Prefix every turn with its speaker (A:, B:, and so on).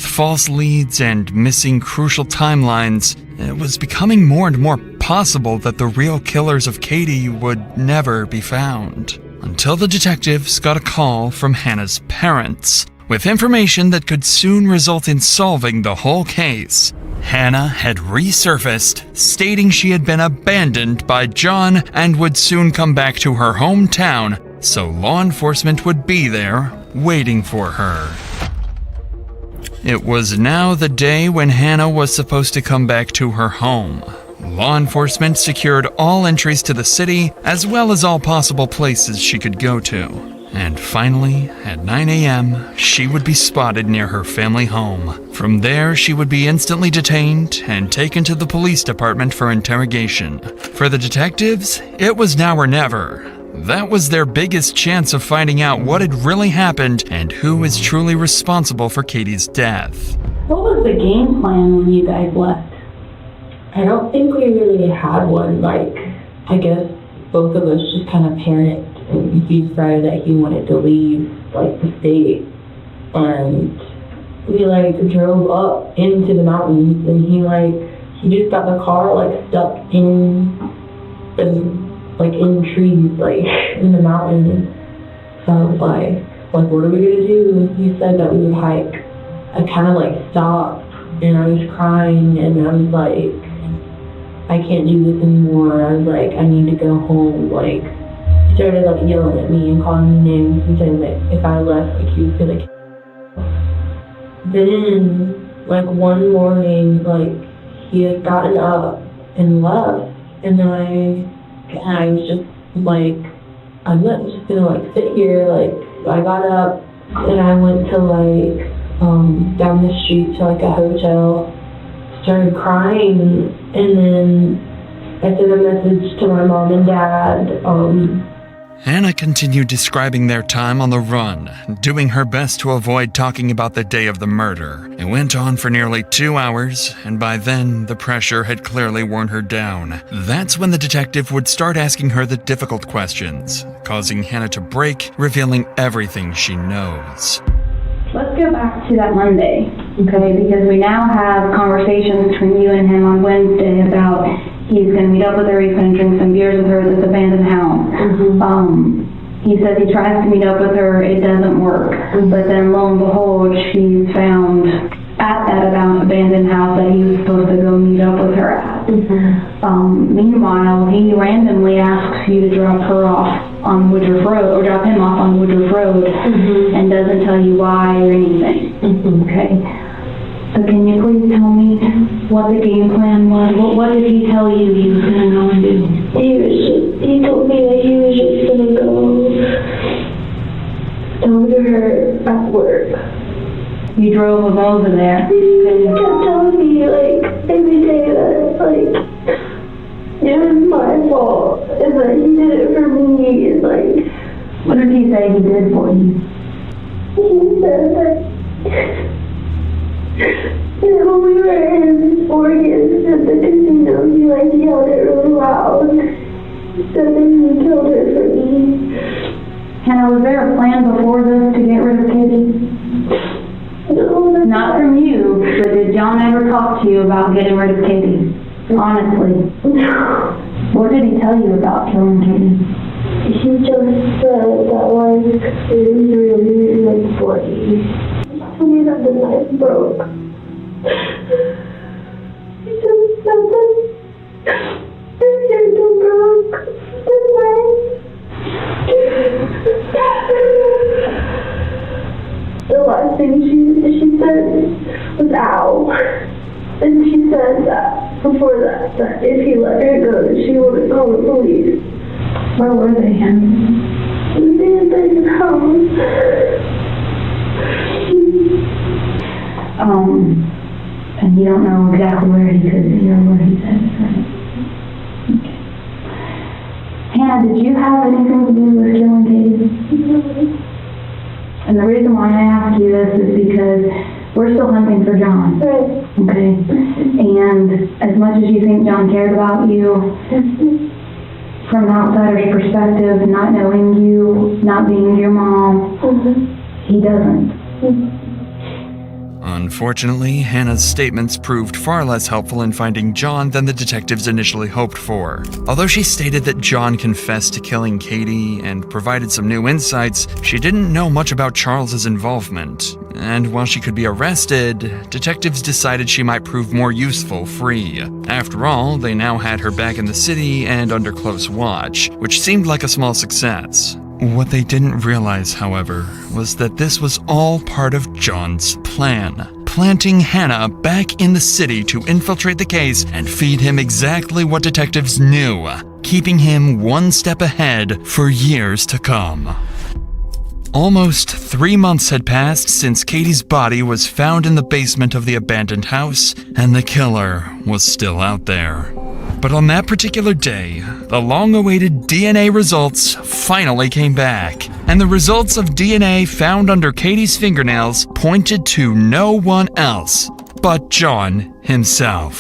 A: With false leads and missing crucial timelines, it was becoming more and more possible that the real killers of Katie would never be found. Until the detectives got a call from Hannah's parents, with information that could soon result in solving the whole case. Hannah had resurfaced, stating she had been abandoned by John and would soon come back to her hometown, so law enforcement would be there, waiting for her. It was now the day when Hannah was supposed to come back to her home. Law enforcement secured all entries to the city, as well as all possible places she could go to. And finally, at 9 a.m., she would be spotted near her family home. From there, she would be instantly detained and taken to the police department for interrogation. For the detectives, it was now or never. That was their biggest chance of finding out what had really happened and who is truly responsible for Katie's death.
B: What was the game plan when you guys left?
C: I don't think we really had one. I guess both of us just kind of panicked, and he decided that he wanted to leave, the state. And we, drove up into the mountains, and he just got the car, stuck in trees, in the mountains. So I was like, what are we gonna do? And he said that we would hike. I kind of, stopped, and I was crying, and I was like, I can't do this anymore. I was like, I need to go home. He started yelling at me and calling me names and saying that if I left, he was gonna kill me. Then, one morning, he had gotten up and left, and then I was just I'm not just gonna sit here. I got up and I went to down the street to a hotel, started crying, and then I sent a message to my mom and dad.
A: Hannah continued describing their time on the run, doing her best to avoid talking about the day of the murder. It went on for nearly 2 hours, and by then, the pressure had clearly worn her down. That's when the detective would start asking her the difficult questions, causing Hannah to break, revealing everything she knows.
D: Let's go back to that Monday, okay? Because we now have conversations between you and him on Wednesday about he's going to meet up with her, he's going to drink some beers with her at this abandoned house.
B: Mm-hmm.
D: He says he tries to meet up with her, it doesn't work.
B: Mm-hmm.
D: But then lo and behold, she's found at that abandoned house that he was supposed to go meet up with her at.
B: Mm-hmm.
D: Meanwhile, he randomly asks you to drop her off on Woodruff Road, or drop him off on Woodruff Road,
B: mm-hmm.
D: and doesn't tell you why or anything.
B: Mm-hmm.
D: Okay? So can you please tell me what the game plan was? What did he tell you he was going to go and do?
B: He told me that he was just going to go talk to her at work.
D: You drove him over there.
B: He kept telling me, every day that, it was my fault, and that he did it for me, and,
D: What did he say he did for you?
B: he said that, when we were in Oregon at the casino, he, yelled it really loud, said that he killed her for me.
D: Hannah, was there a plan before this to get rid of Katie?
B: No,
D: Not from you, but did John ever talk to you about getting rid of Katie? Honestly.
B: no.
D: What did he tell you about killing Katie?
B: He just said that, it was really, funny. He told me that the knife broke. He just said that his handle broke. The knife. The last thing she said was ow. And she said that before that if he let her go, that she wouldn't call the police.
D: Where were they, Hannah?
B: In the abandoned house.
D: And you don't know exactly where he could hear what he said, right? Okay. Hannah, did you have anything to do with killing Katie? And the reason why I ask you this is because we're still hunting for John.
B: Right.
D: Okay? And as much as you think John cared about you, from an outsider's perspective, not knowing you, not being your mom, he doesn't.
A: Unfortunately, Hannah's statements proved far less helpful in finding John than the detectives initially hoped for. Although she stated that John confessed to killing Katie and provided some new insights, she didn't know much about Charles's involvement. And while she could be arrested, detectives decided she might prove more useful free. After all, they now had her back in the city and under close watch, which seemed like a small success. What they didn't realize, however, was that this was all part of John's plan, planting Hannah back in the city to infiltrate the case and feed him exactly what detectives knew, keeping him one step ahead for years to come. Almost 3 months had passed since Katie's body was found in the basement of the abandoned house, and the killer was still out there. But on that particular day, the long-awaited DNA results finally came back, and the results of DNA found under Katie's fingernails pointed to no one else but John himself.